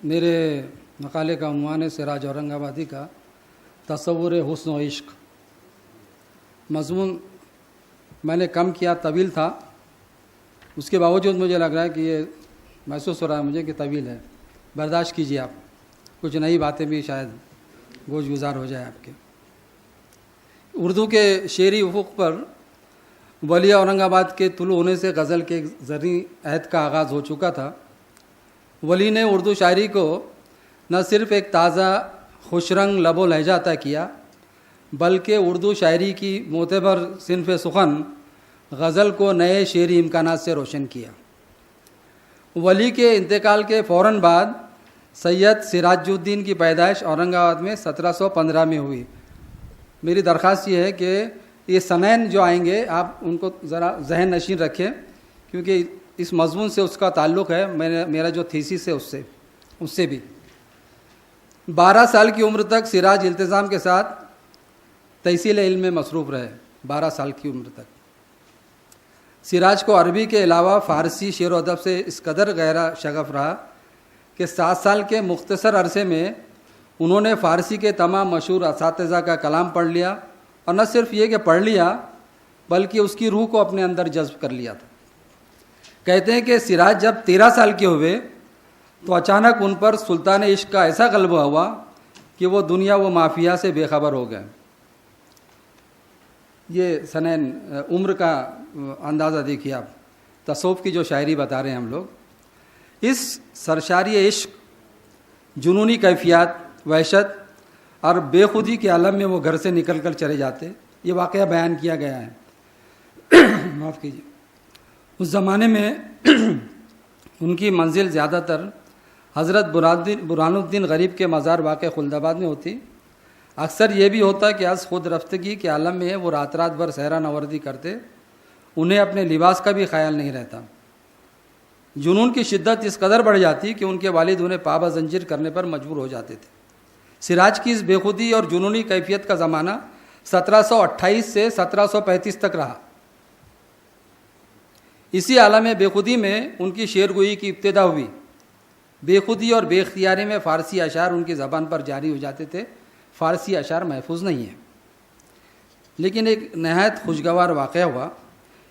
میرے مقالے کا عنوان ہے سراج اورنگ آبادی کا تصور حسن و عشق۔ مضمون میں نے کم کیا، طویل تھا، اس کے باوجود مجھے لگ رہا ہے کہ یہ محسوس ہو رہا ہے مجھے کہ طویل ہے، برداشت کیجیے آپ، کچھ نئی باتیں بھی شاید گوش گزار ہو جائے آپ کے۔ اردو کے شعری افق پر ولی اورنگ آباد کے طلوع ہونے سے غزل کے ایک زرعی عہد کا آغاز ہو چکا تھا۔ ولی نے اردو شاعری کو نہ صرف ایک تازہ خوش رنگ لب و لہجہ عطا کیا، بلکہ اردو شاعری کی معتبر صنف سخن غزل کو نئے شعری امکانات سے روشن کیا۔ ولی کے انتقال کے فوراً بعد سید سراج الدین کی پیدائش اورنگ آباد میں 1715 میں ہوئی۔ میری درخواست یہ ہے کہ یہ سنین جو آئیں گے آپ ان کو ذرا ذہن نشین رکھیں، کیونکہ اس مضمون سے اس کا تعلق ہے، میرا جو تھیسس ہے اس سے بھی۔ 12 سال کی عمر تک سراج التزام کے ساتھ تحصیل علم میں مصروف رہے۔ 12 سال کی عمر تک سراج کو عربی کے علاوہ فارسی شعر و ادب سے اس قدر گہرا شغف رہا کہ 7 سال کے مختصر عرصے میں انہوں نے فارسی کے تمام مشہور اساتذہ کا کلام پڑھ لیا، اور نہ صرف یہ کہ پڑھ لیا بلکہ اس کی روح کو اپنے اندر جذب کر لیا تھا۔ کہتے ہیں کہ سراج جب 13 سال کے ہوئے تو اچانک ان پر سلطان عشق کا ایسا غلبہ ہوا کہ وہ دنیا و مافیا سے بے خبر ہو گئے۔ یہ سنین عمر کا اندازہ دیکھیے آپ، تصوف کی جو شاعری بتا رہے ہیں ہم لوگ۔ اس سرشاری عشق، جنونی کیفیات، وحشت اور بے خودی کے عالم میں وہ گھر سے نکل کر چلے جاتے۔ یہ واقعہ بیان کیا گیا ہے، معاف کیجیے۔ اس زمانے میں ان کی منزل زیادہ تر حضرت برہان الدین غریب کے مزار واقع خلد آباد میں ہوتی۔ اکثر یہ بھی ہوتا کہ از خود رفتگی کے عالم میں وہ رات بھر سہرا نوردی کرتے، انہیں اپنے لباس کا بھی خیال نہیں رہتا۔ جنون کی شدت اس قدر بڑھ جاتی کہ ان کے والد انہیں پابند زنجیر کرنے پر مجبور ہو جاتے تھے۔ سراج کی اس بے خودی اور جنونی کیفیت کا زمانہ 1728 سے 1735 تک رہا۔ اسی عالم بے خودی میں ان کی شعر گوئی کی ابتدا ہوئی۔ بے خودی اور بے اختیاری میں فارسی اشعار ان کی زبان پر جاری ہو جاتے تھے۔ فارسی اشعار محفوظ نہیں ہیں، لیکن ایک نہایت خوشگوار واقعہ ہوا۔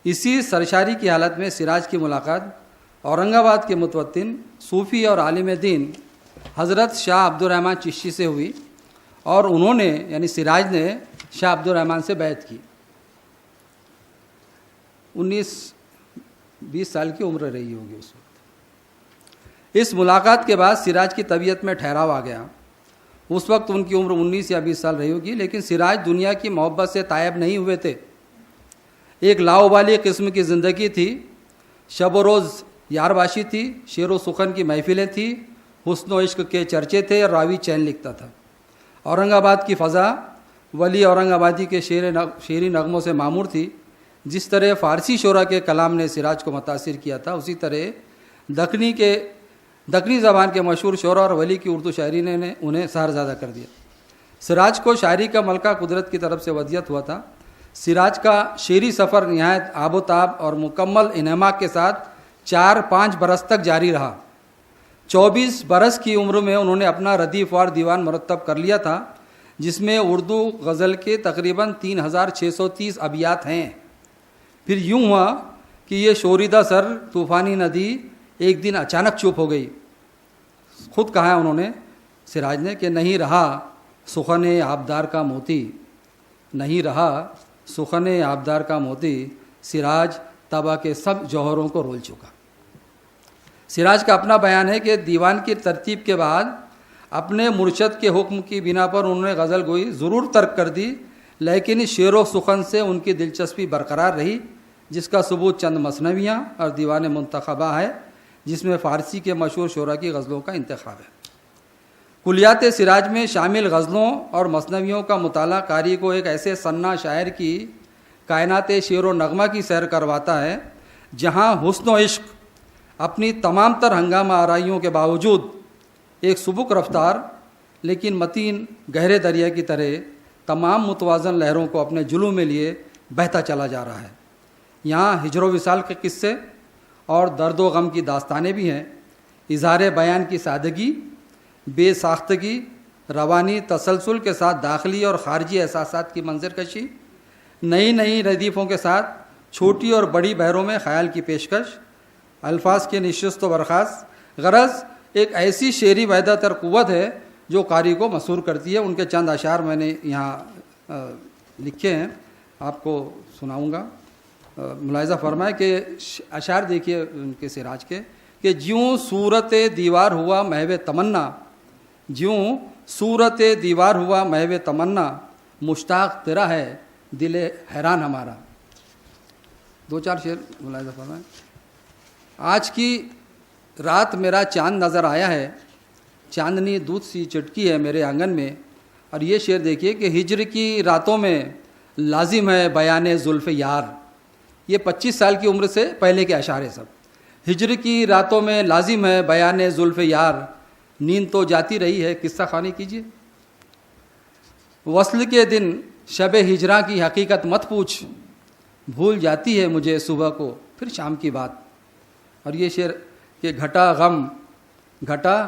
اسی سرشاری کی حالت میں سراج کی ملاقات اورنگ آباد کے متوطن صوفی اور عالم دین حضرت شاہ عبد الرحمن چشتی سے ہوئی، اور انہوں نے یعنی سراج نے شاہ عبد الرحمن سے بیعت کی۔ 19-20 سال کی عمر رہی ہوگی اس وقت۔ اس ملاقات کے بعد سراج کی طبیعت میں ٹھہراؤ آ گیا۔ اس وقت ان کی عمر 19 یا 20 سال رہی ہوگی، لیکن سراج دنیا کی محبت سے تائب نہیں ہوئے تھے۔ ایک لاؤبالی قسم کی زندگی تھی، شب و روز یارباشی تھی، شعر و سخن کی محفلیں تھیں، حسن و عشق کے چرچے تھے، اور راوی چین لکھتا تھا۔ اورنگ آباد کی فضا ولی اورنگ آبادی کے شعری نغموں سے معمور تھی۔ جس طرح فارسی شعراء کے کلام نے سراج کو متاثر کیا تھا، اسی طرح دکنی زبان کے مشہور شعراء اور ولی کی اردو شاعری نے انہیں سحرزادہ کر دیا۔ سراج کو شاعری کا ملکہ قدرت کی طرف سے ودیعت ہوا تھا۔ سراج کا شعری سفر نہایت آب و تاب اور مکمل انہماک کے ساتھ 4-5 برس تک جاری رہا۔ 24 برس کی عمر میں انہوں نے اپنا ردیف وار دیوان مرتب کر لیا تھا، جس میں اردو غزل کے تقریباً 3630 ابیات ہیں۔ پھر یوں ہوا کہ یہ شوریدہ سر طوفانی ندی ایک دن اچانک چپ ہو گئی۔ خود کہا ہے انہوں نے، سراج نے، کہ نہیں رہا سخن آبدار کا موتی، نہیں رہا سخن آبدار کا موتی، سراج طبع کے سب جوہروں کو رول چکا۔ سراج کا اپنا بیان ہے کہ دیوان کی ترتیب کے بعد اپنے مرشد کے حکم کی بنا پر انہوں نے غزل گوئی ضرور ترک کر دی، لیکن شعر و سخن سے ان کی دلچسپی برقرار رہی، جس کا ثبوت چند مثنویاں اور دیوان منتخبہ ہے، جس میں فارسی کے مشہور شعراء کی غزلوں کا انتخاب ہے۔ کلیات سراج میں شامل غزلوں اور مثنویوں کا مطالعہ قاری کو ایک ایسے صنع شاعر کی کائنات شعر و نغمہ کی سیر کرواتا ہے، جہاں حسن و عشق اپنی تمام تر ہنگامہ آرائیوں کے باوجود ایک سبک رفتار لیکن متین گہرے دریا کی طرح تمام متوازن لہروں کو اپنے جلو میں لیے بہتا چلا جا رہا ہے۔ یہاں ہجر و وصال کے قصے اور درد و غم کی داستانیں بھی ہیں۔ اظہار بیان کی سادگی، بے ساختگی، روانی تسلسل کے ساتھ داخلی اور خارجی احساسات کی منظر کشی، نئی نئی ردیفوں کے ساتھ چھوٹی اور بڑی بحروں میں خیال کی پیشکش، الفاظ کے نشست و برخاست، غرض ایک ایسی شعری وحدت اور قوت ہے جو قاری کو مسحور کرتی ہے۔ ان کے چند اشعار میں نے یہاں لکھے ہیں، آپ کو سناؤں گا۔ ملاحظہ فرمائے کہ اشعار دیکھیے ان کے سراج کے، کہ جیوں صورت دیوار ہوا محو تمنا، جیوں صورت دیوار ہوا محو تمنا، مشتاق تیرا ہے دل حیران ہمارا۔ دو چار شعر ملاحظہ فرمائیں۔ آج کی رات میرا چاند نظر آیا ہے، چاندنی دودھ سی چٹکی ہے میرے آنگن میں۔ اور یہ شعر دیکھیے کہ ہجر کی راتوں میں لازم ہے بیان زلف یار، یہ 25 سال کی عمر سے پہلے کے اشعار ہیں سب۔ ہجر کی راتوں میں لازم ہے بیان زلف یار، نیند تو جاتی رہی ہے قصہ خوانی کیجیے۔ وصل کے دن شب ہجراں کی حقیقت مت پوچھ، بھول جاتی ہے مجھے صبح کو پھر شام کی بات۔ اور یہ شعر کہ گھٹا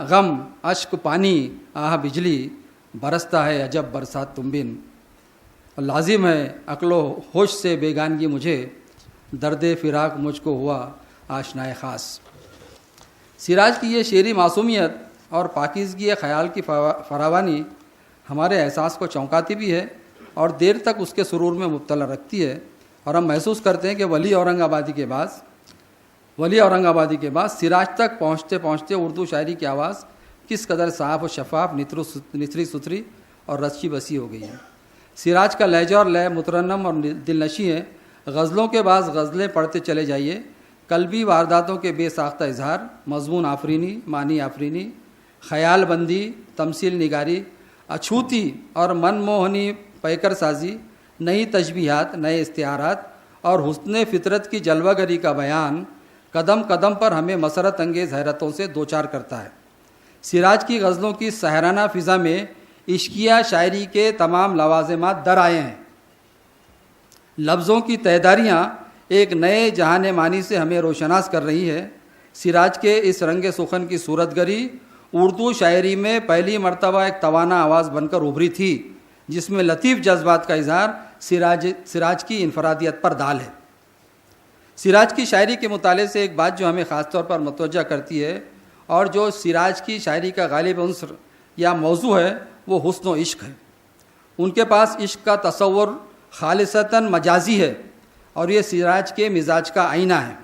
غم اشک پانی آہ بجلی، برستا ہے عجب برسات تم بن، اور لازم ہے عقل و ہوش سے بیگانگی مجھے، درد فراق مجھ کو ہوا آشنائے خاص۔ سراج کی یہ شعری معصومیت اور پاکیزگی خیال کی فراوانی ہمارے احساس کو چونکاتی بھی ہے اور دیر تک اس کے سرور میں مبتلا رکھتی ہے، اور ہم محسوس کرتے ہیں کہ ولی اورنگ آبادی کے بعد سراج تک پہنچتے پہنچتے اردو شاعری کی آواز کس قدر صاف و شفاف، نتھری ستھری اور رچی بسی ہو گئی ہے۔ سراج کا لہجہ اور لے مترنم اور دل نشیں ہے۔ غزلوں کے بعض غزلیں پڑھتے چلے جائیے، قلبی وارداتوں کے بے ساختہ اظہار، مضمون آفرینی، معنی آفرینی، خیال بندی، تمثیل نگاری، اچھوتی اور من موہنی پیکر سازی، نئی تشبیہات، نئے استعارات اور حسن فطرت کی جلوہ گری کا بیان قدم قدم پر ہمیں مسرت انگیز حیرتوں سے دوچار کرتا ہے۔ سراج کی غزلوں کی سحرانہ فضا میں عشقیہ شاعری کے تمام لوازمات در آئے ہیں۔ لفظوں کی تہداریاں ایک نئے جہان معنی سے ہمیں روشناس کر رہی ہے۔ سراج کے اس رنگ سخن کی صورت گری اردو شاعری میں پہلی مرتبہ ایک توانا آواز بن کر ابھری تھی، جس میں لطیف جذبات کا اظہار سراج کی انفرادیت پر دال ہے۔ سراج کی شاعری کے مطالعے سے ایک بات جو ہمیں خاص طور پر متوجہ کرتی ہے اور جو سراج کی شاعری کا غالب عنصر یا موضوع ہے وہ حسن و عشق ہے۔ ان کے پاس عشق کا تصور خالصتاً مجازی ہے اور یہ سراج کے مزاج کا آئینہ ہے۔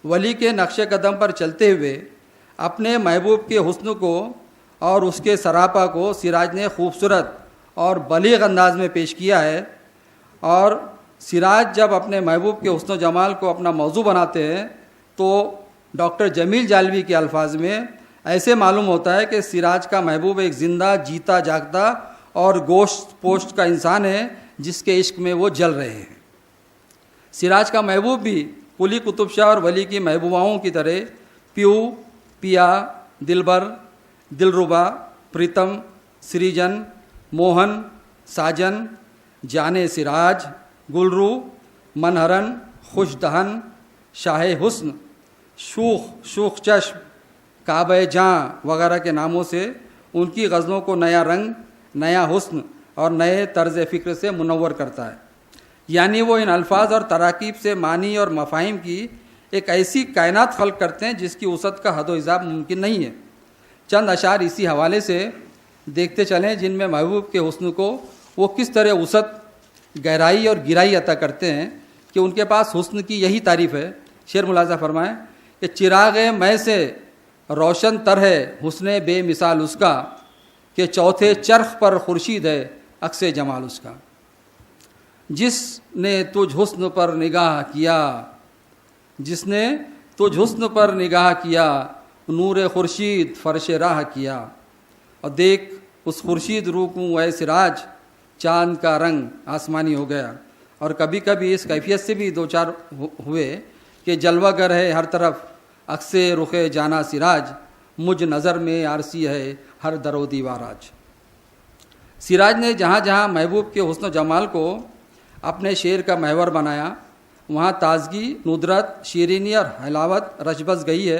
ولی کے نقش قدم پر چلتے ہوئے اپنے محبوب کے حسن کو اور اس کے سراپا کو سراج نے خوبصورت اور بلیغ انداز میں پیش کیا ہے، اور سراج جب اپنے محبوب کے حسن و جمال کو اپنا موضوع بناتے ہیں تو ڈاکٹر جمیل جالوی کے الفاظ میں ایسے معلوم ہوتا ہے کہ سراج کا محبوب ایک زندہ جیتا جاگتا اور گوشت پوشت کا انسان ہے جس کے عشق میں وہ جل رہے ہیں۔ سراج کا محبوب بھی قلی قطب شاہ اور ولی کی محبوباؤں کی طرح پیو، پیا، دلبر، دلربا، پریتم، سریجن، موہن، ساجن، جانے سراج، گلرو، منہرن، خوش دہن، شاہ حسن، شوخ چشم، کعبہ جاں وغیرہ کے ناموں سے ان کی غزلوں کو نیا رنگ، نیا حسن اور نئے طرز فکر سے منور کرتا ہے۔ یعنی وہ ان الفاظ اور تراکیب سے معنی اور مفاہیم کی ایک ایسی کائنات خلق کرتے ہیں جس کی وسعت کا حد و حساب ممکن نہیں ہے۔ چند اشعار اسی حوالے سے دیکھتے چلیں جن میں محبوب کے حسن کو وہ کس طرح وسعت، گہرائی اور گہرائی عطا کرتے ہیں کہ ان کے پاس حسن کی یہی تعریف ہے۔ شعر ملاحظہ فرمائیں کہ چراغ میں سے روشن تر ہے حسن بے مثال اس کا، کہ چوتھے چرخ پر خورشید ہے عکس جمال اس کا۔ جس نے تجھ حسن پر نگاہ کیا، جس نے تجھ حسن پر نگاہ کیا، نور خورشید فرش راہ کیا، اور دیکھ اس خورشید رو کو اے سراج، چاند کا رنگ آسمانی ہو گیا۔ اور کبھی کبھی اس کیفیت سے بھی دو چار ہوئے کہ جلوہ گر ہے ہر طرف عکس رخ جانا سراج، مجھ نظر میں عارسی ہے ہر در و دیوار آج۔ سراج نے جہاں جہاں محبوب کے حسن و جمال کو اپنے شعر کا محور بنایا وہاں تازگی، ندرت، شیرینی اور حلاوت رچ بس گئی ہے۔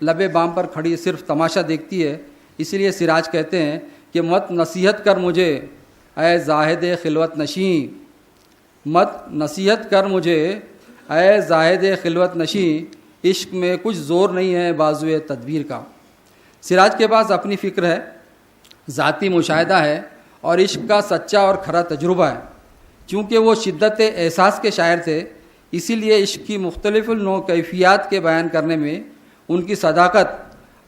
لبے بام پر کھڑی صرف تماشا دیکھتی ہے، اسی لیے سراج کہتے ہیں کہ مت نصیحت کر مجھے اے زاہد خلوت نشیں، مت نصیحت کر مجھے اے زاہد خلوت نشیں، عشق میں کچھ زور نہیں ہے بازوئے تدبیر کا۔ سراج کے پاس اپنی فکر ہے، ذاتی مشاہدہ ہے اور عشق کا سچا اور کھرا تجربہ ہے۔ چونکہ وہ شدت احساس کے شاعر تھے، اسی لیے عشق کی مختلف نوع کیفیات کے بیان کرنے میں ان کی صداقت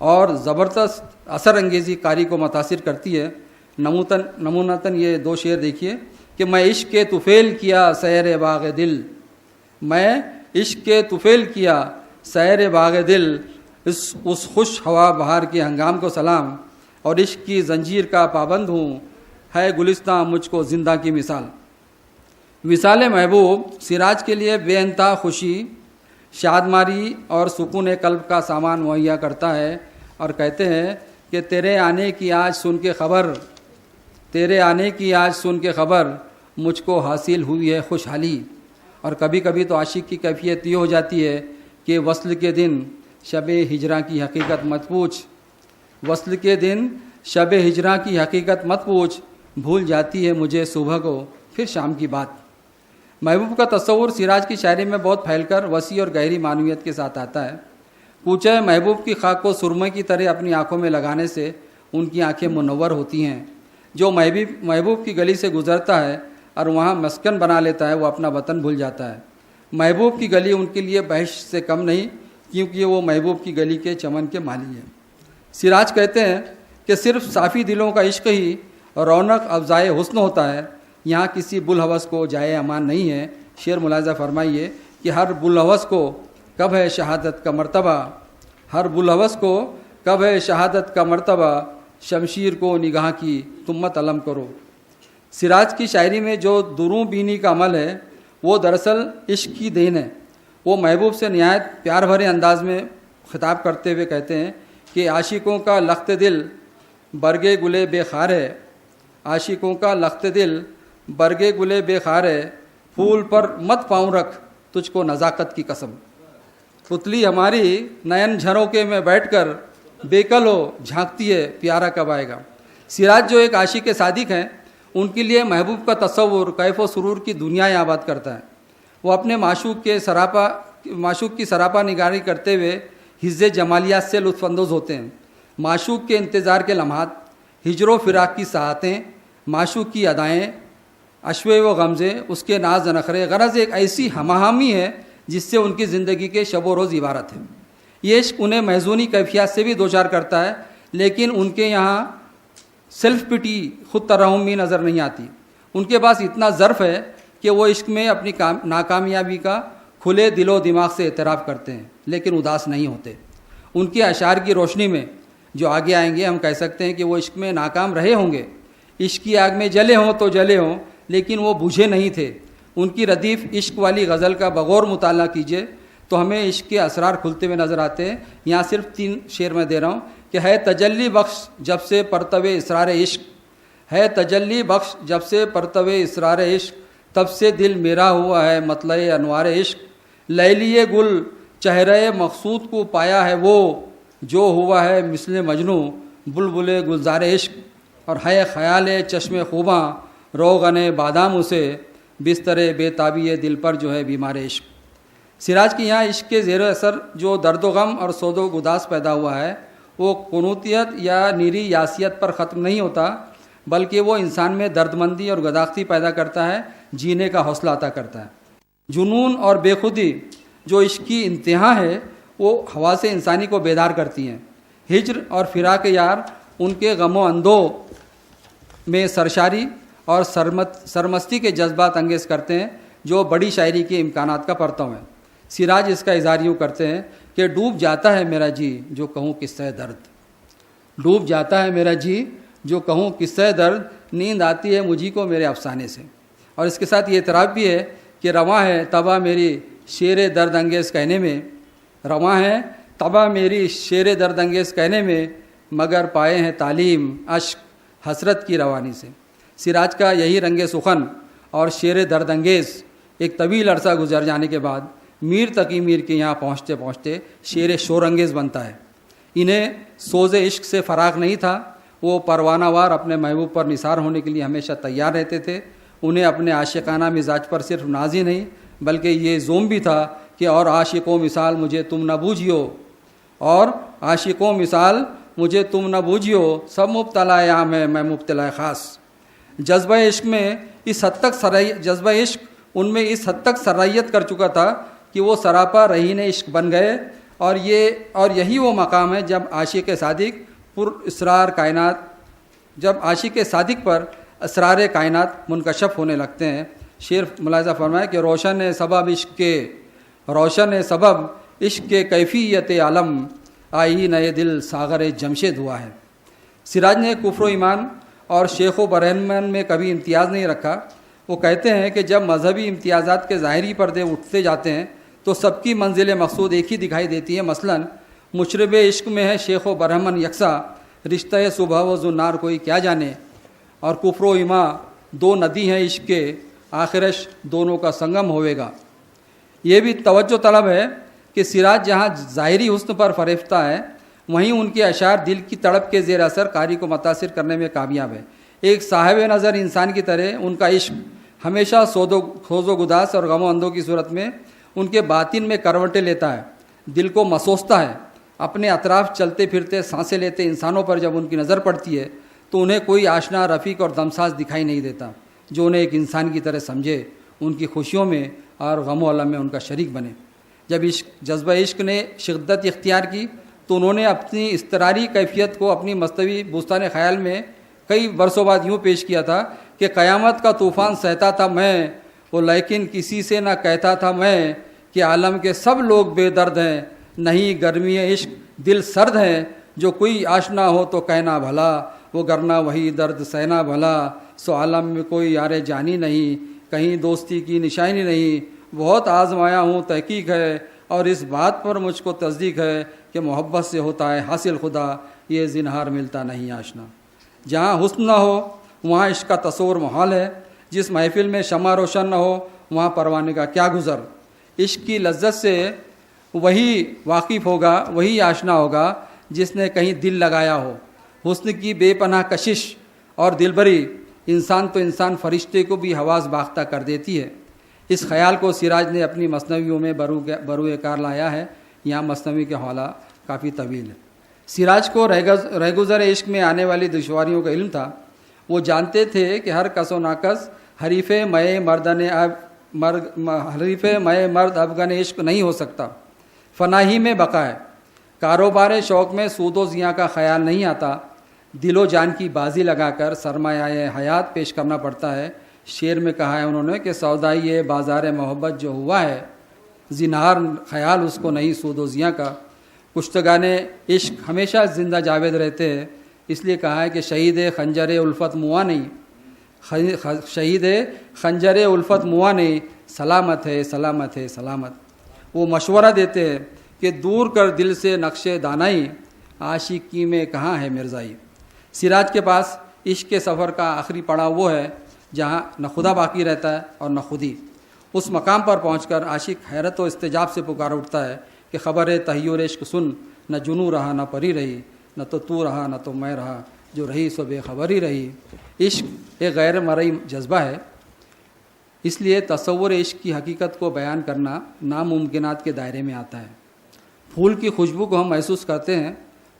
اور زبردست اثر انگیزی قاری کو متاثر کرتی ہے۔ نمونتاً یہ دو شعر دیکھیے کہ میں عشق کے طفیل کیا سیر باغ دل، میں عشق کے طفیل کیا سیر باغ دل، اس خوش ہوا بہار کے ہنگام کو سلام، اور عشق کی زنجیر کا پابند ہوں، ہے گلستاں مجھ کو زندہ کی مثال۔ وصال محبوب سراج کے لیے بے انتہا خوشی، شادماری اور سکون قلب کا سامان مہیا کرتا ہے، اور کہتے ہیں کہ تیرے آنے کی آج سن کے خبر، تیرے آنے کی آج سن کے خبر، مجھ کو حاصل ہوئی ہے خوشحالی۔ اور کبھی کبھی تو عاشق کی کیفیت یہ ہو جاتی ہے کہ وصل کے دن شب ہجراں کی حقیقت مت پوچھ، وصل کے دن شب ہجراں کی حقیقت مت پوچھ، بھول جاتی ہے مجھے صبح کو پھر شام کی بات۔ محبوب کا تصور سراج کی شاعری میں بہت پھیل کر وسیع اور گہری معنویت کے ساتھ آتا ہے۔ کوچہ محبوب کی خاک کو سرمے کی طرح اپنی آنکھوں میں لگانے سے ان کی آنکھیں منور ہوتی ہیں۔ جو محبوب کی گلی سے گزرتا ہے اور وہاں مسکن بنا لیتا ہے، وہ اپنا وطن بھول جاتا ہے۔ محبوب کی گلی ان کے لیے بہشت سے کم نہیں، کیونکہ وہ محبوب کی گلی کے چمن کے مالی ہیں۔ سراج کہتے ہیں کہ صرف صافی دلوں کا عشق ہی رونق افزائے حسن ہوتا ہے، یہاں کسی بلحوث کو جائے امان نہیں ہے۔ شعر ملاحظہ فرمائیے کہ ہر بلحوث کو کب ہے شہادت کا مرتبہ، ہر بلحوث کو کب ہے شہادت کا مرتبہ، شمشیر کو نگاہ کی تم مت علم کرو۔ سراج کی شاعری میں جو دروں بینی کا عمل ہے وہ دراصل عشق کی دین ہے۔ وہ محبوب سے نہایت پیار بھرے انداز میں خطاب کرتے ہوئے کہتے ہیں کہ عاشقوں کا لخت دل برگے گلے بے خار ہے، عاشقوں کا لخت دل برگے گلے بے خار ہے، پھول پر مت پاؤں رکھ تجھ کو نزاکت کی قسم۔ پتلی ہماری نین جھروکے میں بیٹھ کر بےکل ہو جھانکتی ہے، پیارا کب آئے گا۔ سراج جو ایک عاشق صادق ہیں، ان کے لیے محبوب کا تصور کیف و سرور کی دنیا آباد کرتا ہے۔ وہ اپنے معشوق کی سراپا نگاری کرتے ہوئے حز جمالیات سے لطف اندوز ہوتے ہیں۔ معشوق کے انتظار کے لمحات، ہجر و فراق کی ساعتیں، معشوق کی ادائیں، اشوے و غمزے، اس کے ناز نخرے، غرض ایک ایسی ہماہمی ہے جس سے ان کی زندگی کے شب و روز عبارت ہے۔ یہ عشق انہیں محزونی کیفیات سے بھی دوچار کرتا ہے، لیکن ان کے یہاں سیلف پٹی، خود ترحمی نظر نہیں آتی۔ ان کے پاس اتنا ظرف ہے کہ وہ عشق میں اپنی ناکامیابی کا کھلے دل و دماغ سے اعتراف کرتے ہیں، لیکن اداس نہیں ہوتے۔ ان کے اشعار کی روشنی میں جو آگے آئیں گے، ہم کہہ سکتے ہیں کہ وہ عشق میں ناکام رہے ہوں گے، عشق کی آگ میں جلے ہوں تو جلے ہوں، لیکن وہ بجھے نہیں تھے۔ ان کی ردیف عشق والی غزل کا بغور مطالعہ کیجئے تو ہمیں عشق کے اسرار کھلتے ہوئے نظر آتے ہیں۔ یہاں صرف 3 شعر میں دے رہا ہوں کہ ہے تجلی بخش جب سے پرتو اسرار عشق، ہے تجلی بخش جب سے پرتو اسرار عشق، تب سے دل میرا ہوا ہے مطلع انوار عشق، لیلی گل چہرے مقصود کو پایا ہے وہ، جو ہوا ہے مثل مجنوں بلبل گلزار عشق، اور ہے خیال چشم خوباں روغن بادام اسے، بستر بے تابی دل پر جو ہے بیمار عشق۔ سراج کی یہاں عشق کے زیر اثر جو درد و غم اور سود و گداس پیدا ہوا ہے، وہ قنوتیت یا نیری یاسیت پر ختم نہیں ہوتا، بلکہ وہ انسان میں درد مندی اور گداختی پیدا کرتا ہے، جینے کا حوصلہ عطا کرتا ہے۔ جنون اور بے خودی جو عشق کی انتہا ہے، وہ حواس انسانی کو بیدار کرتی ہیں۔ ہجر اور فراق یار ان کے غم و اندو میں سرشاری اور سرمستی کے جذبات انگیز کرتے ہیں، جو بڑی شاعری کے امکانات کا پرتو ہے۔ سراج اس کا اظہار یوں کرتے ہیں کہ ڈوب جاتا ہے میرا جی جو کہوں قصہ درد، ڈوب جاتا ہے میرا جی جو کہوں قصہ درد، نیند آتی ہے مجھی کو میرے افسانے سے۔ اور اس کے ساتھ یہ اعتراف بھی ہے کہ رواں ہے طبع میری شعر درد انگیز کہنے میں، رواں ہے طبع میری شعر درد انگیز کہنے میں، مگر پائے ہیں تعلیم اشک حسرت کی روانی سے۔ سراج کا یہی رنگ سخن اور شعر درد انگیز ایک طویل عرصہ گزر جانے کے بعد میر تقی میر کے یہاں پہنچتے پہنچتے شعر شور انگیز بنتا ہے۔ انہیں سوز عشق سے فراغ نہیں تھا، وہ پروانہ وار اپنے محبوب پر نثار ہونے کے لیے ہمیشہ تیار رہتے تھے۔ انہیں اپنے عاشقانہ مزاج پر صرف ناز ہی نہیں بلکہ یہ زوم بھی تھا کہ اور عاشقوں مثال مجھے تم نہ بوجھیو، اور عاشقوں مثال مجھے تم نہ بوجھیو، سب مبتلا عام ہے میں مبتلا خاص۔ جذبہ عشق ان میں اس حد تک سرائیت کر چکا تھا کہ وہ سراپا رہین عشق بن گئے، اور یہی وہ مقام ہے جب عاشق صادق پر اسرار کائنات منکشف ہونے لگتے ہیں۔ شعر ملاحظہ فرمائے کہ روشن سبب عشق کے کیفیت عالم، آئی نئے دل ساغر جمشید ہوا ہے۔ سراج نے کفر و ایمان اور شیخ و برہمن میں کبھی امتیاز نہیں رکھا۔ وہ کہتے ہیں کہ جب مذہبی امتیازات کے ظاہری پردے اٹھتے جاتے ہیں تو سب کی منزل مقصود ایک ہی دکھائی دیتی ہے۔ مثلاً مشرب عشق میں ہے شیخ و برہمن یکساں، رشتہ صبح و زنار کوئی کیا جانے، اور کفر و ایمان دو ندی ہیں عشق کے، آخرش دونوں کا سنگم ہوئے گا۔ یہ بھی توجہ طلب ہے کہ سراج جہاں ظاہری حسن پر فریفتہ ہے، وہیں ان کے اشعار دل کی تڑپ کے زیر اثر قاری کو متاثر کرنے میں کامیاب ہے۔ ایک صاحب نظر انسان کی طرح ان کا عشق ہمیشہ سوز و گداس اور غم و اندوں کی صورت میں ان کے باطن میں کروٹیں لیتا ہے، دل کو مسوستا ہے۔ اپنے اطراف چلتے پھرتے سانسیں لیتے انسانوں پر جب ان کی نظر پڑتی ہے تو انہیں کوئی آشنا، رفیق اور دمساز دکھائی نہیں دیتا جو انہیں ایک انسان کی طرح سمجھے، ان کی خوشیوں میں اور غم و الم میں ان کا شریک بنے۔ جب جذبہ عشق نے شدت اختیار کی تو انہوں نے اپنی اضطراری کیفیت کو اپنی مصنوعی بستان خیال میں کئی برسوں بعد یوں پیش کیا تھا کہ قیامت کا طوفان سہتا تھا میں، وہ لیکن کسی سے نہ کہتا تھا میں کہ عالم کے سب لوگ بے درد ہیں، نہیں گرمی عشق دل سرد ہے، جو کوئی آشنا ہو تو کہنا بھلا، وہ گرنا وہی درد سہنا بھلا، سو عالم میں کوئی یار جانی نہیں، کہیں دوستی کی نشانی نہیں، بہت آزمایا ہوں تحقیق ہے، اور اس بات پر مجھ کو تصدیق ہے کہ محبت سے ہوتا ہے حاصل خدا، یہ زنہار ملتا نہیں آشنا۔ جہاں حسن نہ ہو وہاں عشق کا تصور محال ہے، جس محفل میں شمع روشن نہ ہو وہاں پروانے کا کیا گزر۔ عشق کی لذت سے وہی واقف ہوگا، وہی آشنا ہوگا جس نے کہیں دل لگایا ہو۔ حسن کی بے پناہ کشش اور دلبری انسان تو انسان فرشتے کو بھی حواس باختہ کر دیتی ہے۔ اس خیال کو سراج نے اپنی مثنویوں میں بروئے کار لایا ہے۔ یہاں مثنوی کا حوالہ کافی طویل ہے۔ سراج کو رہگزر عشق میں آنے والی دشواریوں کا علم تھا۔ وہ جانتے تھے کہ ہر کس و ناکس حریف مئے مرد افغان عشق نہیں ہو سکتا، فناہی میں بقا ہے۔ کاروبار شوق میں سود و زیاں کا خیال نہیں آتا، دل و جان کی بازی لگا کر سرمایہ حیات پیش کرنا پڑتا ہے۔ شعر میں کہا ہے انہوں نے کہ سودائی بازار محبت جو ہوا ہے، زنہار خیال اس کو نہیں سود و زیاں کا۔ کشتگان عشق ہمیشہ زندہ جاوید رہتے ہیں، اس لیے کہا ہے کہ شہید خنجر الفت موا نہیں، شہید خنجر الفت موا نہیں، سلامت ہے سلامت ہے سلامت۔ وہ مشورہ دیتے ہیں کہ دور کر دل سے نقش دانائی، عاشقی میں کہاں ہے مرزائی۔ سراج کے پاس عشق کے سفر کا آخری پڑاؤ وہ ہے جہاں نہ خدا باقی رہتا ہے اور نہ خودی۔ اس مقام پر پہنچ کر عاشق حیرت و استجاب سے پکار اٹھتا ہے کہ خبر تحیر عشق سن، نہ جنوں رہا نہ پری رہی، نہ تو رہا نہ تو میں رہا، جو رہی سو بے خبری رہی۔ عشق ایک غیر مرئی جذبہ ہے، اس لیے تصور عشق کی حقیقت کو بیان کرنا ناممکنات کے دائرے میں آتا ہے۔ پھول کی خوشبو کو ہم محسوس کرتے ہیں،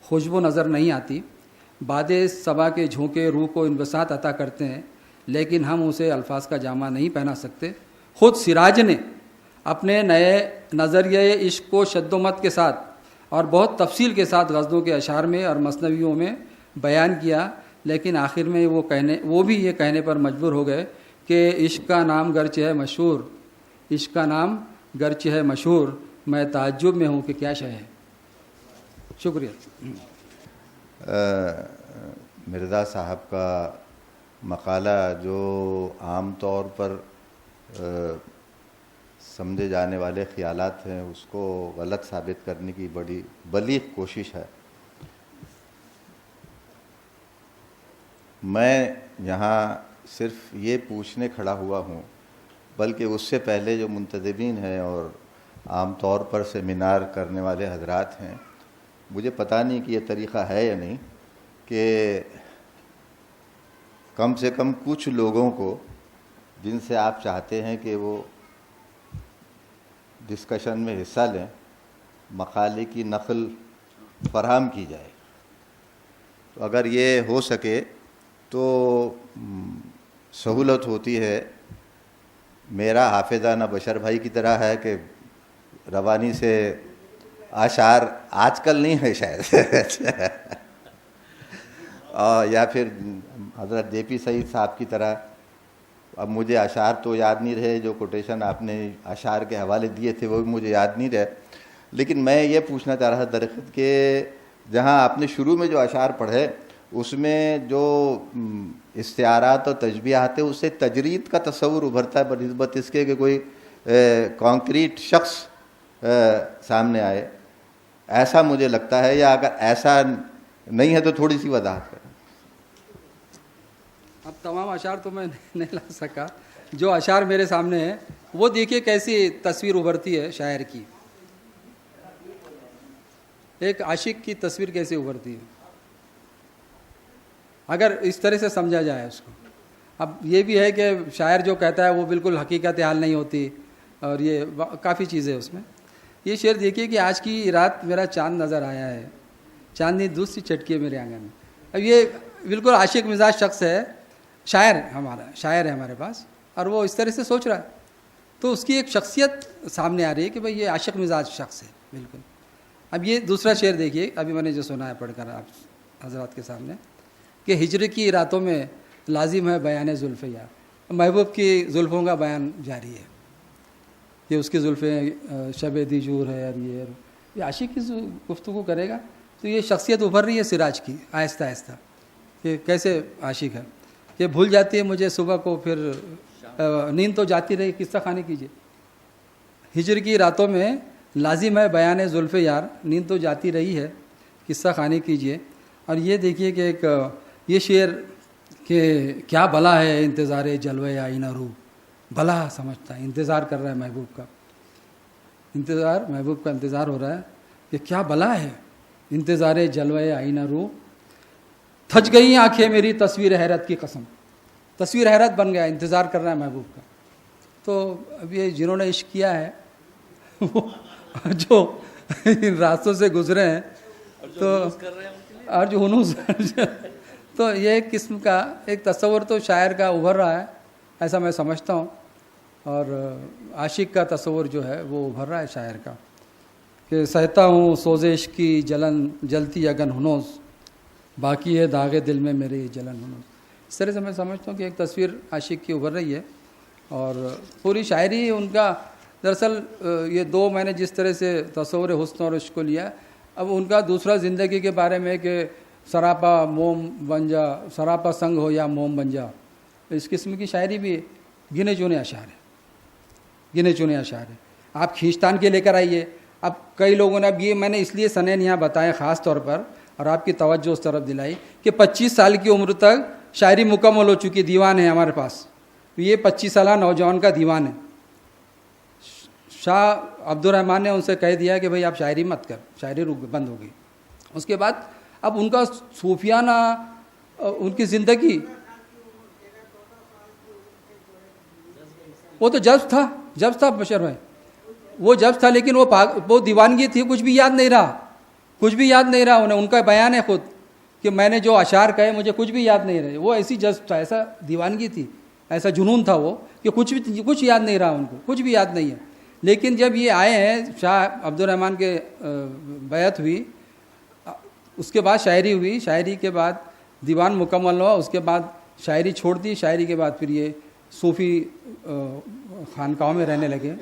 خوشبو نظر نہیں آتی۔ باد صبا کے جھونکے روح کو انبساط عطا کرتے ہیں، لیکن ہم اسے الفاظ کا جامہ نہیں پہنا سکتے۔ خود سراج نے اپنے نئے نظریہ عشق کو شد و مت کے ساتھ اور بہت تفصیل کے ساتھ غزلوں کے اشعار میں اور مثنویوں میں بیان کیا، لیکن آخر میں وہ بھی یہ کہنے پر مجبور ہو گئے کہ عشق کا نام گرچہ ہے مشہور، عشق کا نام گرچہ ہے مشہور، میں تعجب میں ہوں کہ کیا شے ہے۔ شکریہ۔ مرزا صاحب کا مقالہ جو عام طور پر سمجھے جانے والے خیالات ہیں اس کو غلط ثابت کرنے کی بڑی بلیغ کوشش ہے۔ میں یہاں صرف یہ پوچھنے کھڑا ہوا ہوں، بلکہ اس سے پہلے جو منتدبین ہیں اور عام طور پر سیمینار کرنے والے حضرات ہیں، مجھے پتہ نہیں کہ یہ طریقہ ہے یا نہیں کہ کم سے کم کچھ لوگوں کو جن سے آپ چاہتے ہیں کہ وہ ڈسکشن میں حصہ لیں مقالے کی نقل فراہم کی جائے. تو اگر یہ ہو سکے تو سہولت ہوتی ہے. میرا حافظہ نہ بشر بھائی کی طرح ہے کہ روانی سے اشعار آج کل نہیں ہے شاید یا پھر حضرت جے پی سعید صاحب کی طرح. اب مجھے اشعار تو یاد نہیں رہے, جو کوٹیشن آپ نے اشعار کے حوالے دیے تھے وہ بھی مجھے یاد نہیں رہے. لیکن میں یہ پوچھنا چاہ رہا تھا درخت کہ جہاں آپ نے شروع میں جو اشعار پڑھے اس میں جو استعارات اور تشبیہات ہیں اس سے تجرید کا تصور ابھرتا ہے بنسبت اس کے کہ کوئی کانکریٹ شخص سامنے آئے, ایسا مجھے لگتا ہے. یا اگر ایسا نہیں ہے تو تھوڑی سی وضاحت کریں. اب تمام اشعار تو میں نہیں لا سکا, جو اشعار میرے سامنے ہیں وہ دیکھیے کیسی تصویر ابھرتی ہے شاعر کی, ایک عاشق کی تصویر کیسے ابھرتی ہے اگر اس طرح سے سمجھا جائے اس کو. اب یہ بھی ہے کہ شاعر جو کہتا ہے وہ بالکل حقیقت حال نہیں ہوتی, اور یہ کافی چیزیں اس میں. یہ شعر دیکھیے کہ آج کی رات میرا چاند نظر آیا ہے, چاندنی دوسری چٹکی ہے میرے آنگن میں. اب یہ بالکل عاشق مزاج شخص ہے, شاعر ہے ہمارے پاس, اور وہ اس طرح سے سوچ رہا ہے تو اس کی ایک شخصیت سامنے آ رہی ہے کہ بھئی یہ عاشق مزاج شخص ہے بالکل. اب یہ دوسرا شعر دیکھیے, ابھی میں نے جو سنا ہے پڑھ کر آپ حضرات کے سامنے, کہ ہجر کی راتوں میں لازم ہے بیان زلف یار. محبوب کی زلفوں کا بیان جاری ہے, یہ اس کی زلفیں شب دیجور ہے, اور یہ عاشق کی گفتگو کرے گا. تو یہ شخصیت ابھر رہی ہے سراج کی آہستہ آہستہ, کہ کیسے عاشق ہے. یہ بھول جاتی ہے مجھے صبح کو, پھر نیند تو جاتی رہی, قصہ خانی کیجیے. ہجر کی راتوں میں لازم ہے بیان زلف یار, نیند تو جاتی رہی ہے, قصہ خانی کیجیے. اور یہ دیکھیے کہ ایک یہ شعر کہ کیا بلا ہے انتظار جلوے آئینہ روح, بلا سمجھتا ہے, انتظار کر رہا ہے محبوب کا, محبوب کا انتظار ہو رہا ہے کہ کیا بلا ہے انتظار جلوے آئینہ روح. تھج گئی آنکھیں میری تصویر حیرت کی قسم, تصویر حیرت بن گیا, انتظار کر رہا ہے محبوب کا. تو اب یہ جنہوں نے عشق کیا ہے جو ان راستوں سے گزرے ہیں تو, اور جو ہنوز تو یہ ایک قسم کا ایک تصور تو شاعر کا ابھر رہا ہے, ایسا میں سمجھتا ہوں. اور عاشق کا تصور جو ہے وہ ابھر رہا ہے شاعر کا, کہ سہتا ہوں سوزش کی جلن جلتی اگن ہنوز, باقی ہے داغ دل میں میرے یہ جلن ہنوز. اس طرح سے میں سمجھتا ہوں کہ ایک تصویر عاشق کی ابھر رہی ہے. اور پوری شاعری ان کا دراصل یہ دو میں نے جس طرح سے تصور حسن اور عشق کو لیا, اب ان کا دوسرا زندگی کے بارے میں کہ سراپا موم بن جا, سراپا سنگ ہو یا موم بن جا, اس قسم کی شاعری بھی گنے چنے اشعار ہیں, گنے چنے اشعار ہیں. آپ کھینچتان کے لے کر آئیے. اب کئی لوگوں نے, اب یہ میں نے اس لیے سنین یہاں بتائے خاص طور پر اور آپ کی توجہ اس طرف دلائی کہ 25 سال کی عمر تک شاعری مکمل ہو چکی, دیوان ہے ہمارے پاس. یہ 25 سالہ نوجوان کا دیوان ہے. شاہ عبد الرحمن نے ان سے کہہ دیا کہ بھئی آپ شاعری مت کر, شاعری بند ہو گئی. اس کے بعد اب ان کا صوفیانہ ان کی زندگی, وہ تو جذب تھا بشر بھائی, وہ جذب تھا, لیکن وہ دیوانگی تھی, کچھ بھی یاد نہیں رہا انہیں. ان کا بیان ہے خود کہ میں نے جو اشعار کہے مجھے کچھ بھی یاد نہیں رہے. وہ ایسی جذب تھا, ایسا دیوانگی تھی, ایسا جنون تھا وہ کہ کچھ یاد نہیں رہا ان کو, کچھ بھی یاد نہیں ہے. لیکن جب یہ آئے ہیں شاہ عبد الرحمن کے بیعت ہوئی, اس کے بعد شاعری ہوئی, شاعری کے بعد دیوان مکمل ہوا, اس کے بعد شاعری چھوڑ دی, شاعری کے بعد پھر یہ صوفی خانقاہوں میں رہنے لگے.